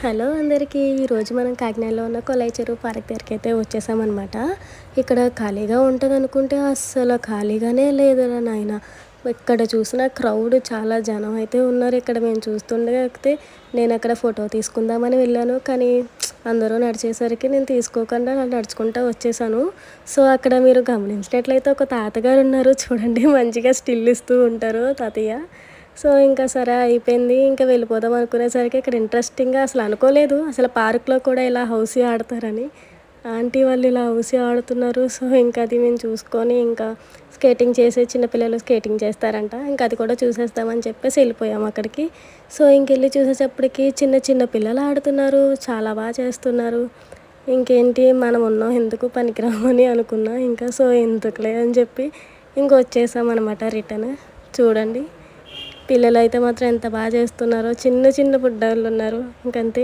Hello అందరికీ. ఈరోజు మనం కాకినాడలో ఉన్న కొలై చెరువు పార్క్ దగ్గరికి అయితే వచ్చేసామన్నమాట. ఇక్కడ ఖాళీగా ఉంటుంది అనుకుంటే అస్సలు ఖాళీగానే లేదురా నాయన. ఎక్కడ చూసినా క్రౌడ్, చాలా జనం అయితే ఉన్నారు. ఇక్కడ మేము చూస్తుండగాతే నేను అక్కడ ఫోటో తీసుకుందామని వెళ్ళాను, కానీ అందరూ నడిచేసరికి నేను తీసుకోకుండా అలా నడుచుకుంటూ వచ్చేసాను. సో అక్కడ మీరు గమనించినట్లయితే ఒక తాతగారు ఉన్నారు చూడండి, మంచిగా స్టిల్ ఇస్తూ ఉంటారు తాతయ్య. సో ఇంకా సరే అయిపోయింది. ఇంకా వెళ్ళిపోదాం అనుకునేసరికి ఇక్కడ ఇంట్రెస్టింగ్‌గా అసలు అనుకోలేదు. అసలు పార్క్‌లో కూడా ఇలా హౌసీ ఆడతారని. ఆంటీ వాళ్ళు ఇలా హౌసీ ఆడుతున్నారు. సో ఇంకా అది మేము చూసుకొని ఇంకా స్కేటింగ్ చేసే చిన్న పిల్లలు స్కేటింగ్ చేస్తారంట. ఇంకా అది కూడా చూసేద్దామని చెప్పేసి వెళ్ళిపోయాము అక్కడికి. సో ఇంకెళ్ళి చూసేటప్పటికి చిన్న చిన్న పిల్లలు ఆడుతున్నారు. చాలా బాగా చేస్తున్నారు. ఇంకేంటి మనం ఉన్నాం, ఎందుకు పనికిరామని అనుకున్నా. ఇంకా సో ఎందుకులే అని చెప్పి ఇంకొచ్చేసామనమాట రిటర్న్. చూడండి పిల్లలైతే మాత్రం ఎంత బాగా చేస్తున్నారో. చిన్న చిన్న బుడ్డోళ్ళున్నారు. ఇంకంతే.